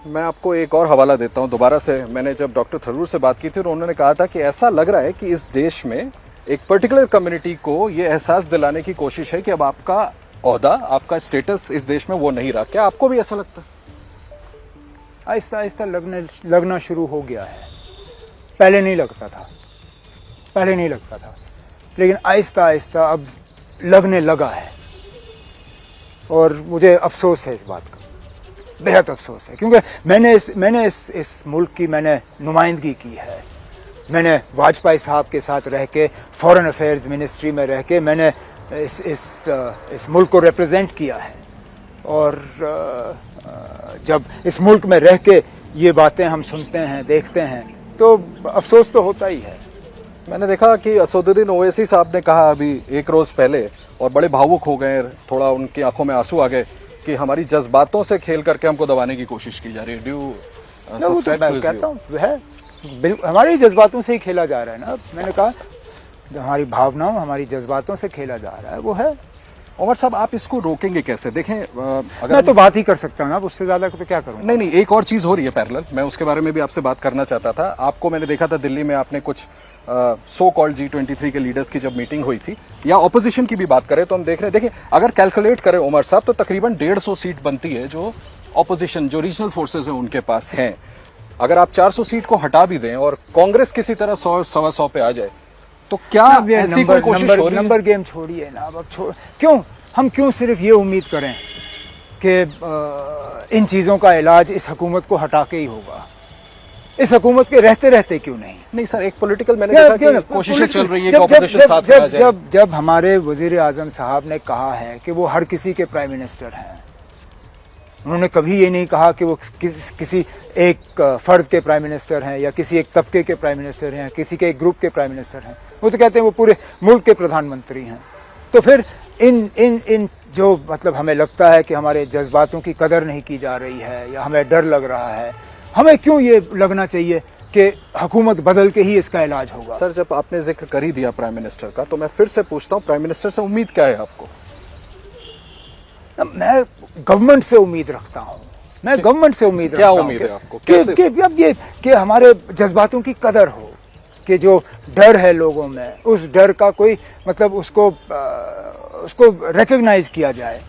मैं आपको एक और हवाला देता हूं दोबारा से। मैंने जब डॉक्टर थरूर से बात की थी तो उन्होंने कहा था कि ऐसा लग रहा है कि इस देश में एक पर्टिकुलर कम्युनिटी को ये एहसास दिलाने की कोशिश है कि अब आपका ओहदा, आपका स्टेटस इस देश में वो नहीं रहा। क्या आपको भी ऐसा लगता है? आहिस्ता आहिस्ता लगना शुरू हो गया है। पहले नहीं लगता था, लेकिन आहिस्ता आहिस्ता अब लगने लगा है। और मुझे अफसोस है इस बात का, बेहद अफसोस है, क्योंकि मैंने इस मुल्क की मैंने नुमाइंदगी की है। मैंने वाजपेयी साहब के साथ रह के, फॉरेन अफेयर्स मिनिस्ट्री में रह के मैंने इस मुल्क को रिप्रेजेंट किया है। और जब इस मुल्क में रह के ये बातें हम सुनते हैं, देखते हैं, तो अफसोस तो होता ही है। मैंने देखा कि असदुद्दीन ओवैसी साहब ने कहा अभी एक रोज पहले, और बड़े भावुक हो गए, थोड़ा उनकी आंखों में आंसू आ गए कि हमारी जज्बातों से खेल करके हमको दबाने की कोशिश की जा रही है। कहता हूँ हमारे जज्बातों से ही खेला जा रहा है ना। मैंने कहा हमारी भावनाओं, हमारी जज्बातों से खेला जा रहा है, वो है। उमर साहब, आप इसको रोकेंगे कैसे? देखें, अगर मैं तो बात ही कर सकता हूँ ना, उससे ज्यादा तो क्या करूँ। नहीं, एक और चीज हो रही है पैरेलल, मैं उसके बारे में भी आपसे बात करना चाहता था। आपको मैंने देखा था दिल्ली में, आपने कुछ सो कॉल्ड G23 के लीडर्स की जब मीटिंग हुई थी, या ऑपोजिशन की भी बात करें तो हम देख रहे हैं, देखिए अगर कैलकुलेट करें उमर साहब, तो तकरीबन 150 सीट बनती है जो ऑपोजिशन, जो रीजनल फोर्सेज हैं उनके पास हैं। अगर आप 400 सीट को हटा भी दें और कांग्रेस किसी तरह 100-125 पे आ जाए, तो क्या ऐसी कोई कोशिश हो रही है? नंबर गेम छोड़िए ना अब। हम क्यों सिर्फ ये उम्मीद करें कि इन चीज़ों का इलाज इस हुकूमत को हटा के ही होगा? इस हुकूमत के रहते रहते क्यों नहीं सर, एक पॉलिटिकल मैंने देखा कि कोशिशें चल रही है कि ऑपोजिशन साथ में आ जाए। जब हमारे वजीर आजम साहब ने कहा है कि वो हर किसी के प्राइम मिनिस्टर हैं, उन्होंने कभी ये नहीं कहा कि वो किसी एक फर्द के प्राइम मिनिस्टर हैं, या किसी एक तबके के प्राइम मिनिस्टर हैं, किसी के एक ग्रुप के प्राइम मिनिस्टर हैं। वो तो कहते हैं वो पूरे मुल्क के प्रधानमंत्री हैं। तो फिर इन जो मतलब हमें लगता है कि हमारे जज्बातों की कदर नहीं की जा रही है, या हमें डर लग रहा है, हमें क्यों ये लगना चाहिए कि हुकूमत बदल के ही इसका इलाज होगा? सर, जब आपने जिक्र कर ही दिया प्राइम मिनिस्टर का, तो मैं फिर से पूछता हूँ, प्राइम मिनिस्टर से उम्मीद क्या है आपको? मैं गवर्नमेंट से उम्मीद रखता हूँ। क्या उम्मीद है आपको? कि हमारे जज्बातों की कदर हो, कि जो डर है लोगों में, उस डर का कोई मतलब उसको रिकग्नाइज किया जाए,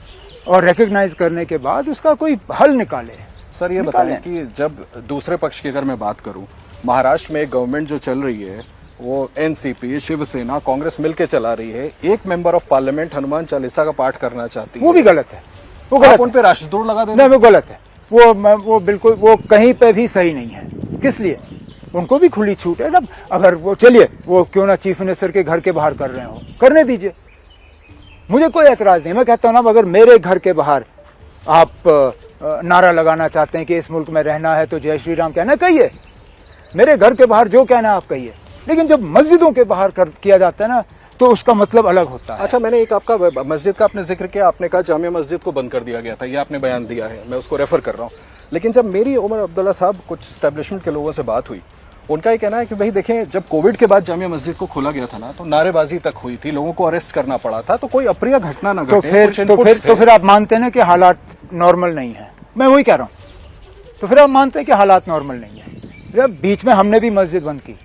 और रिकग्नाइज करने के बाद उसका कोई हल निकाले। सर, ये बताएं कि जब दूसरे पक्ष की अगर मैं बात करूं, महाराष्ट्र में गवर्नमेंट जो चल रही है वो एनसीपी, शिवसेना, कांग्रेस मिलके चला रही है। एक member of parliament Hanuman Chalisa का पाठ करना चाहती है। वो भी गलत है। आप उन पे राष्ट्रद्रोह लगा देते हैं? नहीं, वो गलत है। वो बिल्कुल, वो कहीं पे भी सही नहीं है। किस लिए? उनको भी खुली छूट है ना। अगर वो, चलिए, वो क्यों ना चीफ मिनिस्टर के घर के बाहर कर रहे हो, करने दीजिए, मुझे कोई एतराज नहीं। मैं कहता हूँ ना, अगर मेरे घर के बाहर आप नारा लगाना चाहते हैं कि इस मुल्क में रहना है तो जय श्री राम कहना, कहिए। मेरे घर के बाहर जो कहना आप कहिए। लेकिन जब मस्जिदों के बाहर किया जाता है ना, तो उसका मतलब अलग होता है। अच्छा, मैंने एक आपका मस्जिद का आपने जिक्र किया, आपने कहा जामिया मस्जिद को बंद कर दिया गया था, ये आपने बयान दिया है, मैं उसको रेफर कर रहा हूँ। लेकिन जब मेरी उमर अब्दुल्ला साहब, कुछ स्टैब्लिशमेंट के लोगों से बात हुई, उनका ये कहना है कि भाई देखें, जब कोविड के बाद जामिया मस्जिद को खोला गया था ना, तो नारेबाजी तक हुई थी, लोगों को अरेस्ट करना पड़ा था, तो कोई अप्रिय घटना ना घटे। तो फिर आप मानते हैं ना कि हालात नॉर्मल नहीं है? मैं वही कह रहा हूँ। तो फिर आप मानते हैं कि हालात नॉर्मल नहीं है? बीच में हमने भी मस्जिद बंद की।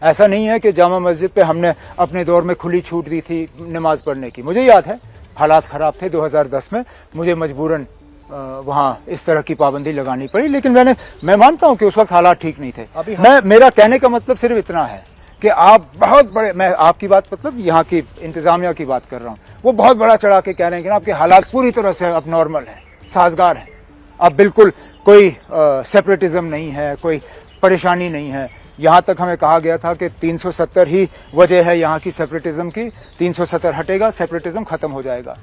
ऐसा नहीं है कि जामा मस्जिद पे हमने अपने दौर में खुली छूट दी थी नमाज पढ़ने की। मुझे याद है, हालात ख़राब थे 2010 में, मुझे मजबूरन वहाँ इस तरह की पाबंदी लगानी पड़ी। लेकिन मैं मानता हूँ कि उस वक्त हालात ठीक नहीं थे। मेरा कहने का मतलब सिर्फ इतना है कि आप बहुत बड़े, मैं आपकी बात मतलब यहाँ की इंतज़ामिया की बात कर रहा हूँ, वो बहुत बड़ा चढ़ा के कह रहे हैं कि आपके हालात पूरी तरह से अब नॉर्मल हैं, साजगार हैं, अब बिल्कुल कोई सेपरेटिज्म नहीं है, कोई परेशानी नहीं है। यहाँ तक हमें कहा गया था कि 370 ही वजह है यहाँ की सेपरेटिज्म की, 370 हटेगा, सेपरेटिज्म खत्म हो जाएगा।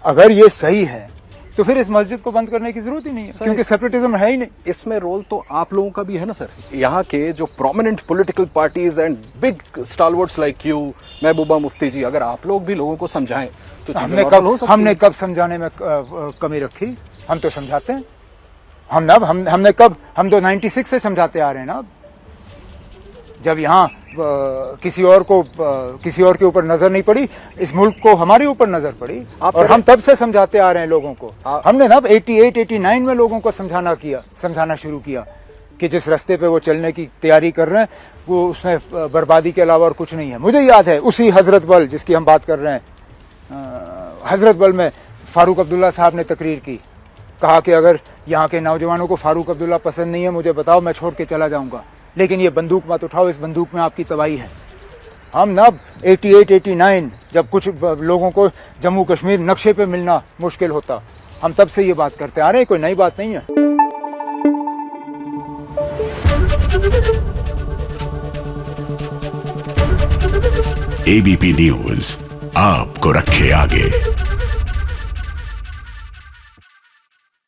अगर ये सही है तो फिर इस मस्जिद को बंद करने की जरूरत ही नहीं है, क्योंकि सेपरेटिज्म है ही नहीं। इसमें रोल तो आप लोगों का भी है ना सर। यहाँ के जो prominent political parties and big stalwarts like you, Mehbooba Mufti ji, अगर आप लोग भी लोगों को समझाएं तो हमने कब समझाने में कमी रखी? हम तो समझाते हैं। हम तो 96 से समझाते आ रहे हैं ना। जब यहाँ किसी और के ऊपर नजर नहीं पड़ी, इस मुल्क को हमारे ऊपर नजर पड़ी। और हम तब से समझाते आ रहे हैं लोगों को। हमने ना 88, 89 में लोगों को समझाना शुरू किया कि जिस रास्ते पे वो चलने की तैयारी कर रहे हैं वो उसमें बर्बादी के अलावा और कुछ नहीं है। मुझे याद है उसी हजरत बल जिसकी हम बात कर रहे हैं, हजरत बल में फारूक अब्दुल्ला साहब ने तकरीर की, कहा कि अगर यहाँ के नौजवानों को फारूक अब्दुल्ला पसंद नहीं है मुझे बताओ, मैं छोड़ के चला जाऊंगा, लेकिन ये बंदूक मत उठाओ, इस बंदूक में आपकी तबाही है। हम ना 88, 89 जब कुछ लोगों को जम्मू कश्मीर नक्शे पे मिलना मुश्किल होता, हम तब से ये बात करते आ रहे हैं, कोई नई बात नहीं है। एबीपी न्यूज आपको रखे आगे।